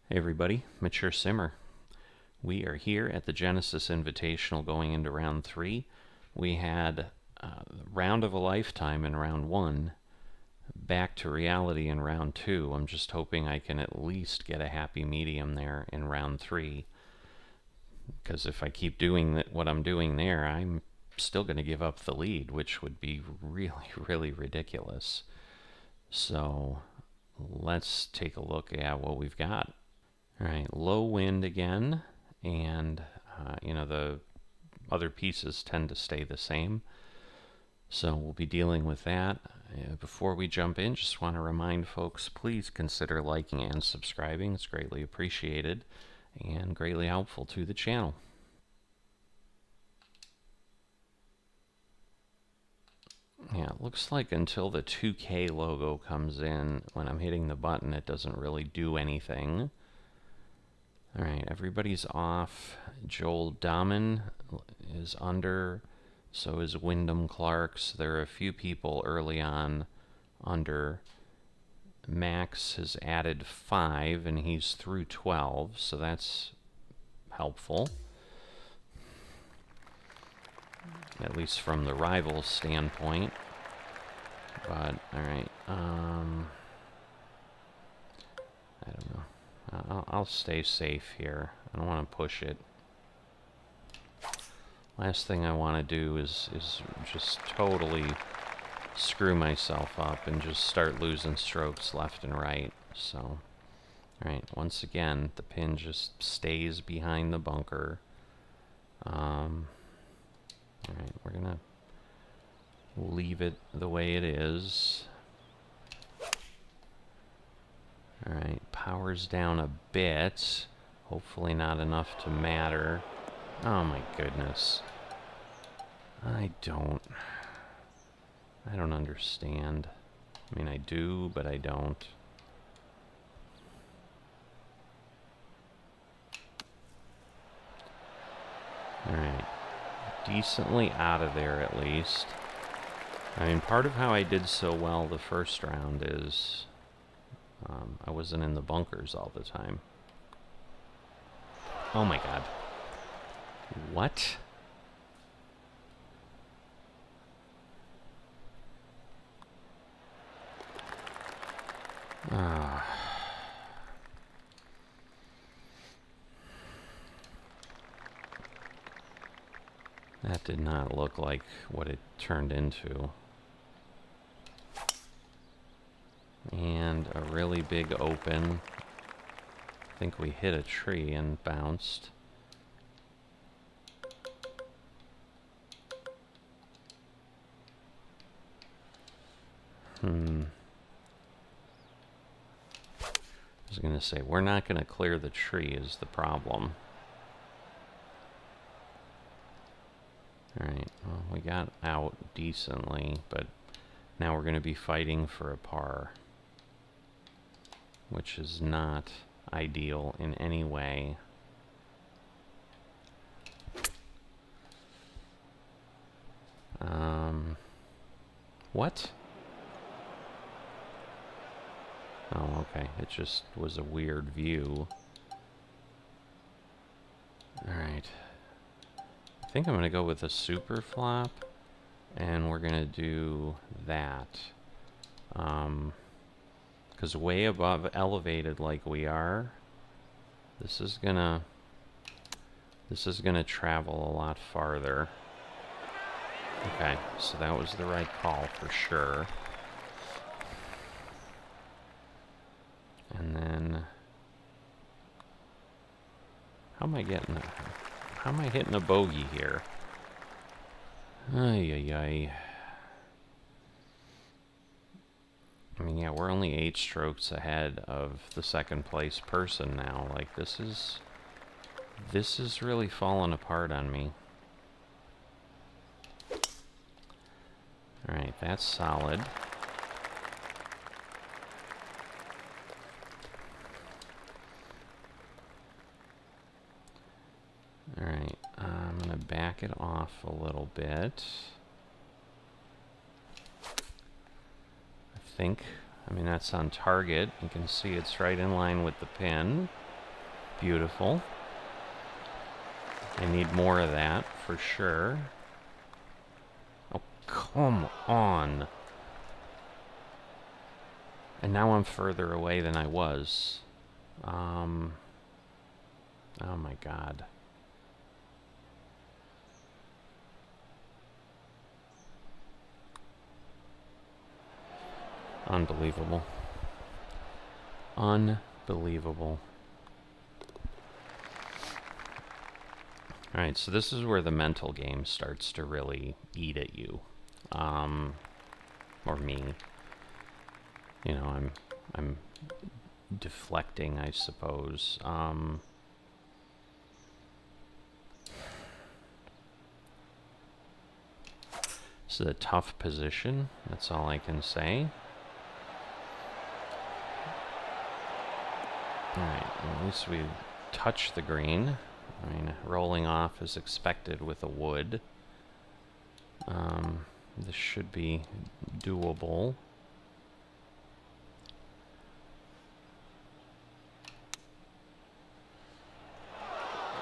Hey everybody, Mature Simmer. We are here at the Genesis Invitational going into round 3. We had round of a lifetime in round 1, back to reality in round 2. I'm just hoping I can at least get a happy medium there in round 3, because if I keep doing what I'm doing there, I'm still going to give up the lead, which would be really, really ridiculous. So let's take a look at what we've got. All right, low wind again, and the other pieces tend to stay the same. So we'll be dealing with that. Before we jump in, just want to remind folks, please consider liking and subscribing. It's greatly appreciated and greatly helpful to the channel. Yeah, it looks like until the 2K logo comes in, when I'm hitting the button, it doesn't really do anything. All right, everybody's off. Joel Dahmen is under, so is Wyndham Clarks. There are a few people early on under. Max has added 5, and he's through 12, so that's helpful. At least from the rival's standpoint. But, all right, I don't know. I'll stay safe here. I don't want to push it. Last thing I want to do is just totally screw myself up and just start losing strokes left and right. So, alright, once again, the pin just stays behind the bunker. Alright, we're going to leave it the way it is. Alright, power's down a bit. Hopefully not enough to matter. Oh my goodness. I don't understand. I mean, I do, but I don't. Alright. Decently out of there, at least. I mean, part of how I did so well the first round is I wasn't in the bunkers all the time. Oh my god. What? That did not look like what it turned into. And a really big open. I think we hit a tree and bounced. I was going to say, we're not going to clear the tree is the problem. Alright, well, we got out decently, but now we're going to be fighting for a par, which is not ideal in any way. What? Oh, okay. It just was a weird view. Alright. I think I'm going to go with a super flop, and we're going to do that. Because way above elevated like we are, this is gonna travel a lot farther. Okay, so that was the right call for sure. And then how am I hitting a bogey here? Ay ay ay. I mean, yeah, we're only 8 strokes ahead of the second place person now. Like, this is really falling apart on me. Alright, that's solid. Alright, I'm going to back it off a little bit. I mean, that's on target. You can see it's right in line with the pin. Beautiful. I need more of that, for sure. Oh, come on. And now I'm further away than I was. Oh my God. Unbelievable. Unbelievable. Alright, so this is where the mental game starts to really eat at you. Or me. You know, I'm deflecting, I suppose. This is a tough position, that's all I can say. Alright, at least we touch the green. I mean, rolling off is expected with a wood. This should be doable.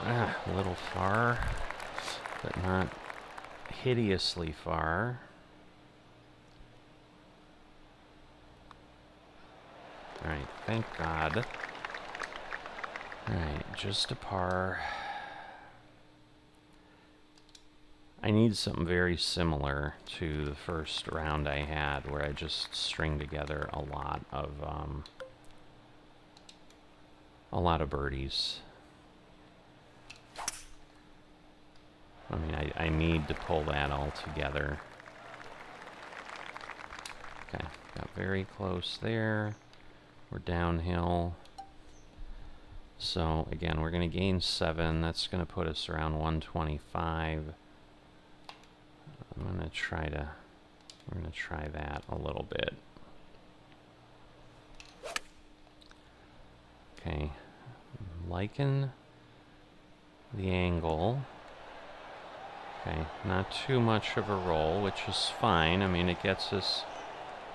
A little far, but not hideously far. Alright, thank God. Alright, just a par. I need something very similar to the first round I had, where I just string together a lot of birdies. I mean, I need to pull that all together. Okay, got very close there. We're downhill. So, again, we're going to gain 7. That's going to put us around 125. We're going to try that a little bit. Okay, I'm liking the angle. Okay, not too much of a roll, which is fine. I mean, it gets us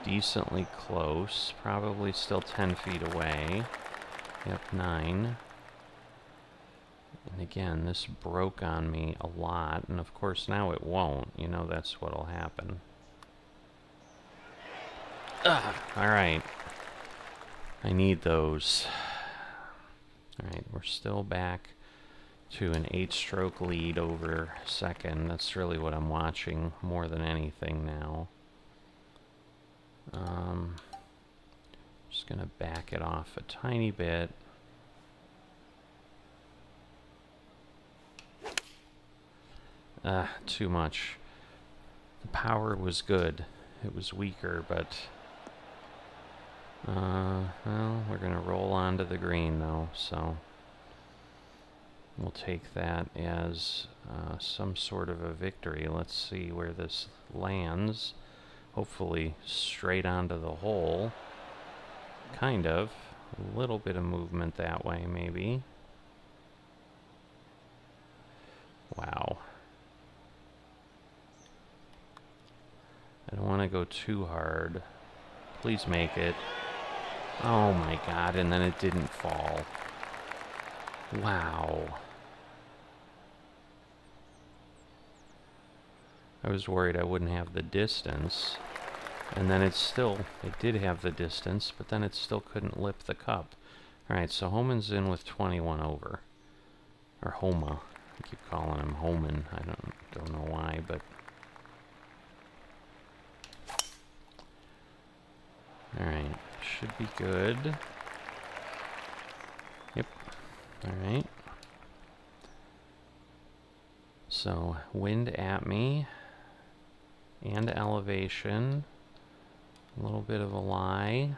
decently close. Probably still 10 feet away. Yep, 9. And again, this broke on me a lot, and of course now it won't. You know that's what'll happen. Alright. I need those. Alright, we're still back to an 8-stroke lead over second. That's really what I'm watching more than anything now. Just gonna back it off a tiny bit. Too much. The power was good. It was weaker, but well, we're gonna roll onto the green though, so we'll take that as some sort of a victory. Let's see where this lands. Hopefully straight onto the hole. Kind of. A little bit of movement that way, maybe. Wow. I don't want to go too hard. Please make it. Oh my God, and then it didn't fall. Wow. I was worried I wouldn't have the distance. And then it did have the distance, but then it still couldn't lip the cup. Alright, so Homan's in with 21 over. Or Homa. I keep calling him Homan. I don't know why, but... Alright, should be good. Yep. Alright. So, wind at me. And elevation. A little bit of a lie.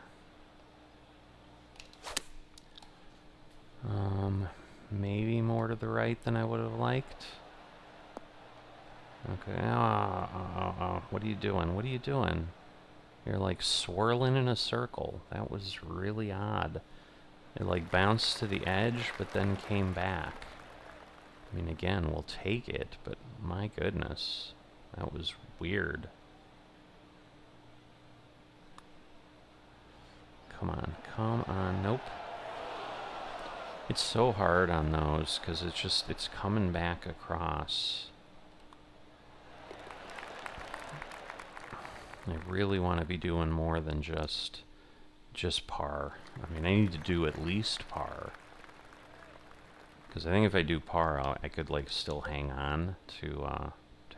Maybe more to the right than I would have liked. Okay. What are you doing? What are you doing? You're like swirling in a circle. That was really odd. It like bounced to the edge, but then came back. I mean, again, we'll take it, but my goodness. That was weird. Come on, come on. Nope. It's so hard on those because it's coming back across. I really want to be doing more than just par. I mean, I need to do at least par. Because I think if I do par, I could like still hang on to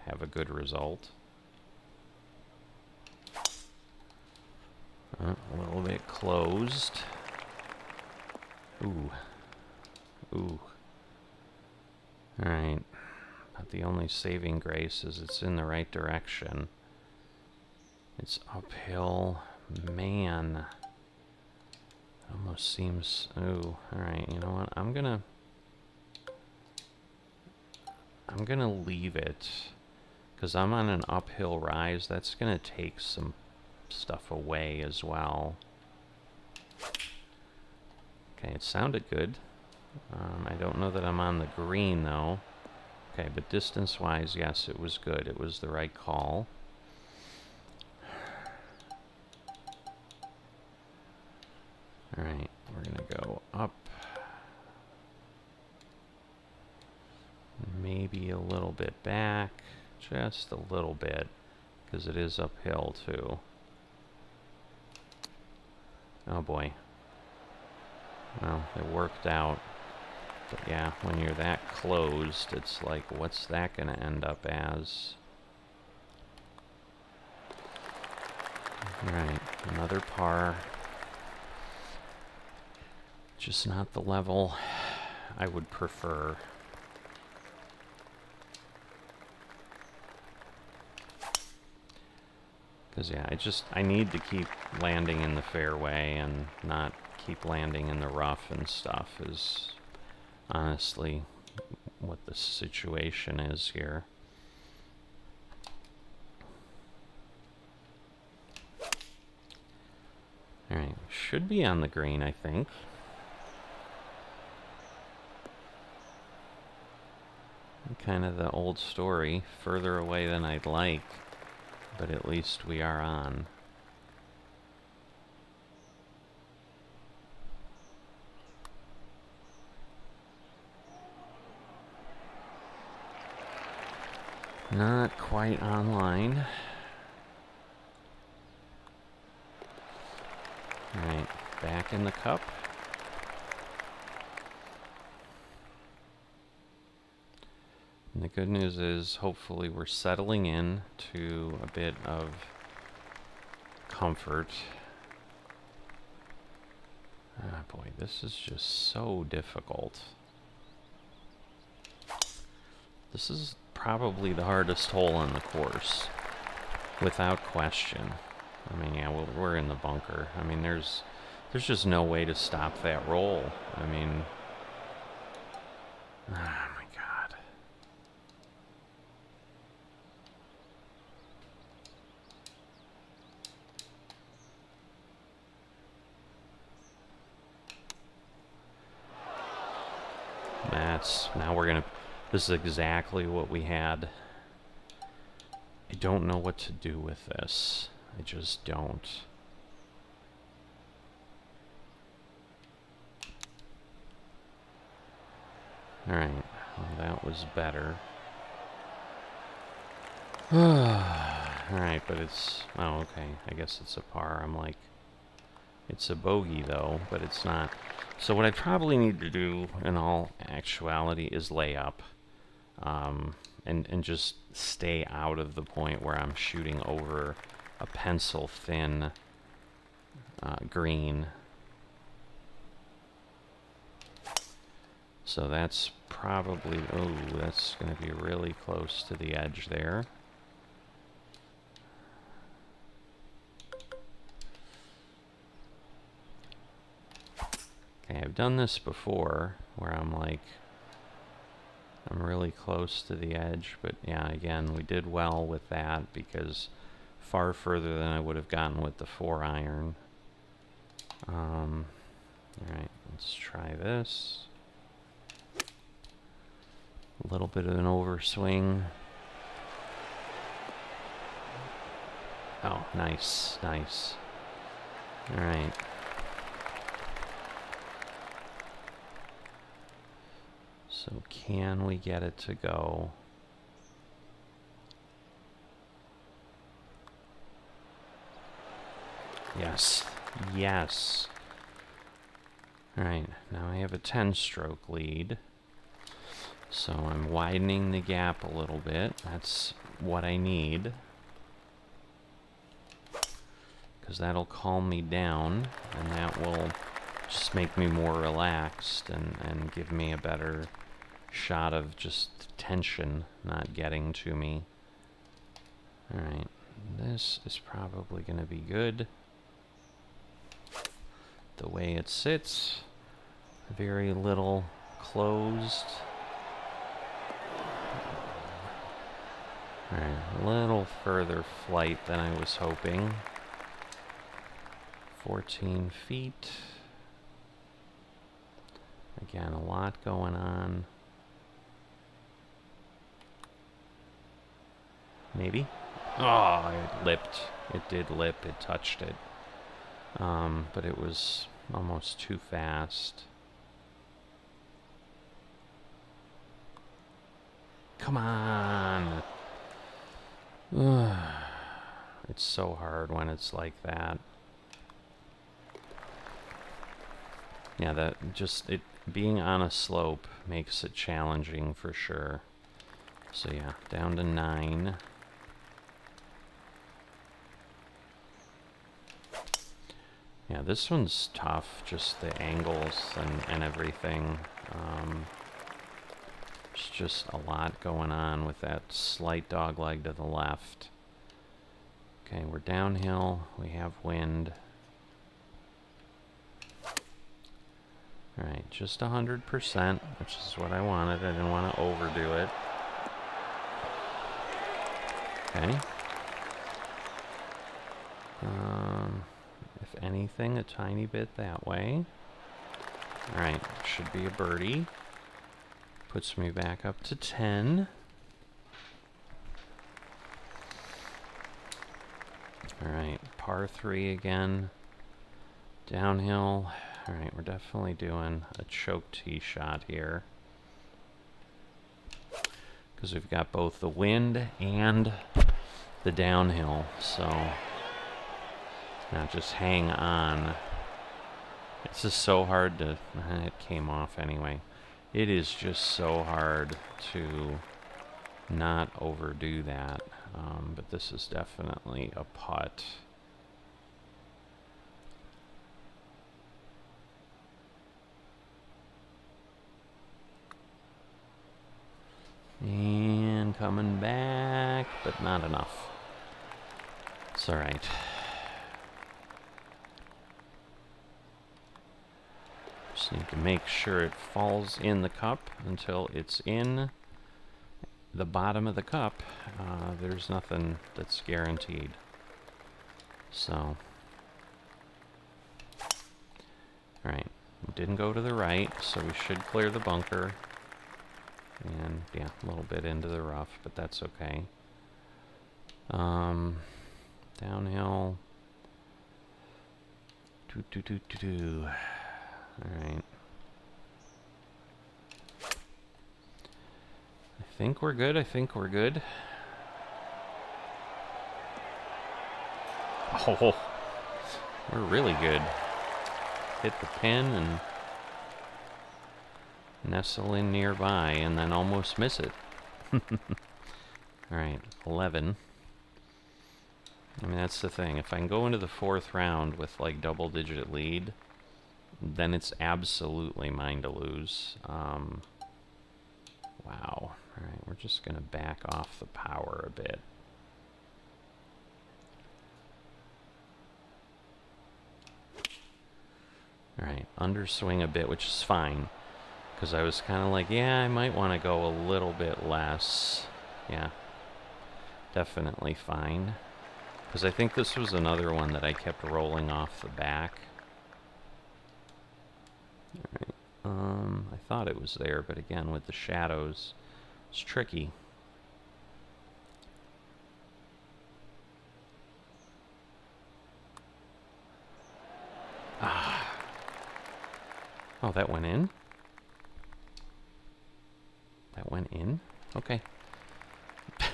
have a good result. A little bit closed. Ooh. Ooh. Alright. But the only saving grace is it's in the right direction. It's uphill. Man. Almost seems... Ooh. Alright, you know what? I'm gonna leave it. Because I'm on an uphill rise. That's gonna take some stuff away as well. Okay, it sounded good. I don't know that I'm on the green, though. Okay, but distance-wise, yes, it was good. It was the right call. Alright, we're going to go up. Maybe a little bit back. Just a little bit, because it is uphill, too. Oh, boy. Well, it worked out. But yeah, when you're that closed, it's like, what's that going to end up as? Alright, another par. Just not the level I would prefer. Because, yeah, I need to keep landing in the fairway and not keep landing in the rough and stuff is honestly what the situation is here. Alright, should be on the green, I think. Kind of the old story, further away than I'd like, but at least we are on. Not quite online. Alright, back in the cup. And the good news is, hopefully we're settling in to a bit of comfort. Ah, boy, this is just so difficult. This is probably the hardest hole on the course, without question. I mean, yeah, we're in the bunker. I mean, there's just no way to stop that roll. I mean, oh my God. Now we're gonna, this is exactly what we had. I don't know what to do with this. I just don't. Alright, well, that was better. Alright, but it's... Oh, okay. I guess it's a par. I'm like... It's a bogey, though, but it's not. So what I probably need to do, in all actuality, is lay up. And just stay out of the point where I'm shooting over a pencil-thin green. So that's probably... Oh, that's going to be really close to the edge there. Okay, I've done this before, where I'm like... I'm really close to the edge, but yeah, again, we did well with that because far further than I would have gotten with the 4-iron. Alright, let's try this. A little bit of an overswing. Oh, nice, nice. Alright. So can we get it to go? Yes. Yes. Alright, now I have a 10-stroke lead. So I'm widening the gap a little bit. That's what I need. Because that'll calm me down, and that will just make me more relaxed and give me a better shot of just tension not getting to me. Alright, this is probably going to be good. The way it sits, very little closed. Alright, a little further flight than I was hoping. 14 feet. Again, a lot going on. Maybe? Oh, it lipped. It did lip. It touched it. But it was almost too fast. Come on! It's so hard when it's like that. Yeah, that just it being on a slope makes it challenging for sure. So yeah, down to 9. Yeah, this one's tough, just the angles and everything. There's just a lot going on with that slight dogleg to the left. Okay, we're downhill, we have wind. Alright, just 100%, which is what I wanted. I didn't want to overdo it. Okay. If anything, a tiny bit that way. Alright, should be a birdie. Puts me back up to 10. Alright, par 3 again. Downhill. Alright, we're definitely doing a choke tee shot here. Because we've got both the wind and the downhill, so now just hang on. It's just so hard to... it came off anyway. It is just so hard to not overdo that. But this is definitely a putt. And coming back, but not enough. It's alright. Just need to make sure it falls in the cup until it's in the bottom of the cup. There's nothing that's guaranteed. So, alright, we didn't go to the right, so we should clear the bunker. And yeah, a little bit into the rough, but that's okay. Downhill. Alright. I think we're good. I think we're good. Oh, we're really good. Hit the pin and nestle in nearby and then almost miss it. Alright, 11. I mean, that's the thing. If I can go into the 4th round with like double-digit lead, then it's absolutely mine to lose. Wow. Alright, we're just going to back off the power a bit. Alright, underswing a bit, which is fine. Because I was kind of like, yeah, I might want to go a little bit less. Yeah, definitely fine. Because I think this was another one that I kept rolling off the back. Alright, I thought it was there, but again, with the shadows, it's tricky. Ah. Oh, that went in? That went in? Okay. I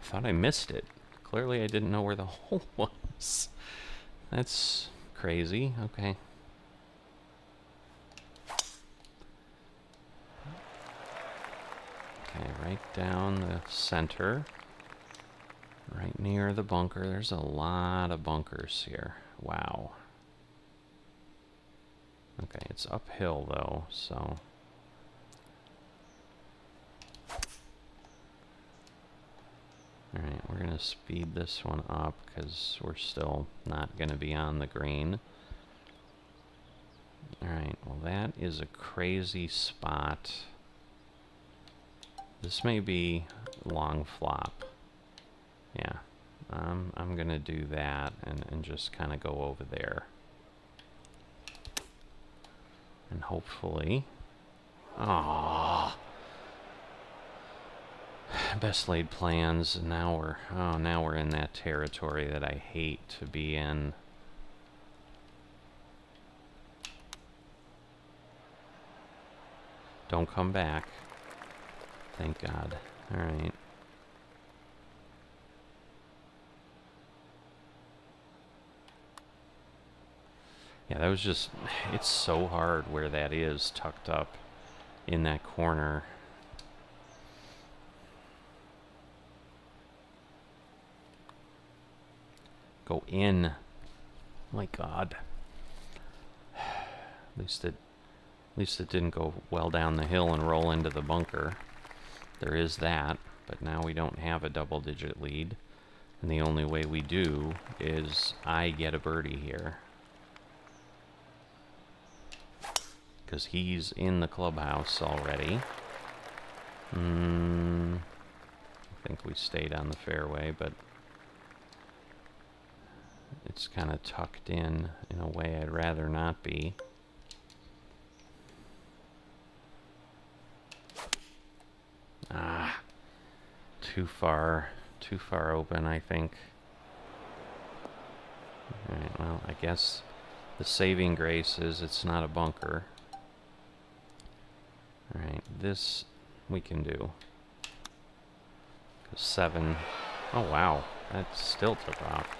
thought I missed it. Clearly I didn't know where the hole was. That's crazy. Okay. Okay, right down the center. Right near the bunker. There's a lot of bunkers here. Wow. Okay, it's uphill though, so... Alright, we're going to speed this one up because we're still not going to be on the green. Alright, well that is a crazy spot. This may be long flop. Yeah, I'm going to do that and just kind of go over there. And hopefully... Aww. Best laid plans, and now we're in that territory that I hate to be in. Don't come back. Thank God. Alright. Yeah, that was just... It's so hard where that is, tucked up in that corner. Go in. My God. At least it didn't go well down the hill and roll into the bunker. There is that, but now we don't have a double-digit lead. And the only way we do is I get a birdie here. Because he's in the clubhouse already. I think we stayed on the fairway, but it's kind of tucked in a way I'd rather not be. Ah, too far open, I think. Alright, well, I guess the saving grace is it's not a bunker. Alright, this we can do. 7. Oh, wow. That still took off.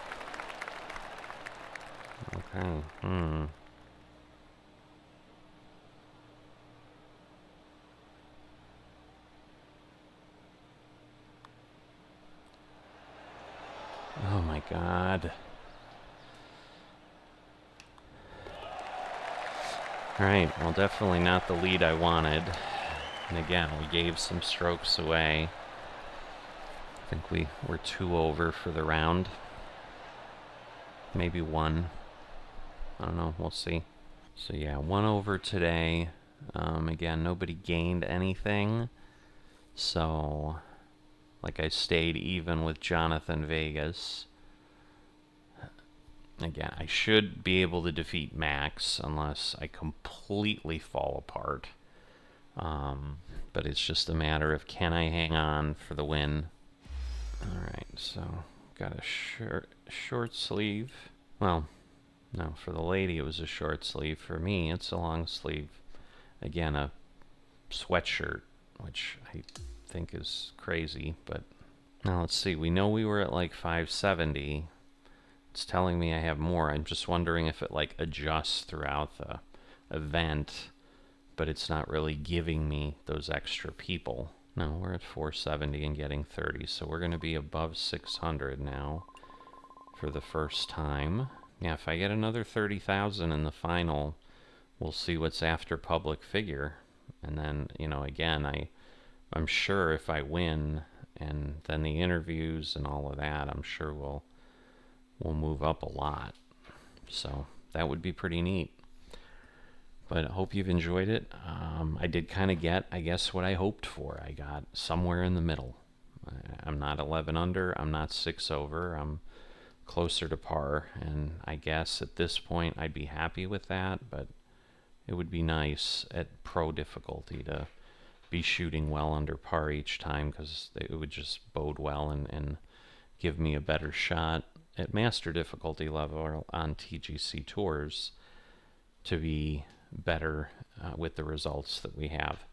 Okay, Oh my God. Alright, well, definitely not the lead I wanted. And again, we gave some strokes away. I think we were 2 over for the round. Maybe 1. I don't know, we'll see. So yeah, 1 over today. Again, nobody gained anything. So, like, I stayed even with Jonathan Vegas. Again, I should be able to defeat Max unless I completely fall apart. But it's just a matter of can I hang on for the win. Alright, so got a short sleeve. Well, no, for the lady it was a short sleeve. For me, it's a long sleeve. Again, a sweatshirt, which I think is crazy, but now let's see. We know we were at like 570. It's telling me I have more. I'm just wondering if it like adjusts throughout the event, but it's not really giving me those extra people. No, we're at 470 and getting 30, so we're going to be above 600 now for the first time. Yeah, if I get another 30,000 in the final, we'll see what's after public figure. And then, again, I'm sure if I win, and then the interviews and all of that, I'm sure we'll move up a lot. So that would be pretty neat. But I hope you've enjoyed it. I did kind of get, I guess, what I hoped for. I got somewhere in the middle. I'm not 11 under. I'm not 6 over. I'm closer to par. And I guess at this point I'd be happy with that. But it would be nice at pro difficulty to be shooting well under par each time, because it would just bode well and give me a better shot at master difficulty level on TGC tours to be better with the results that we have.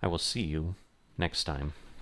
I will see you next time.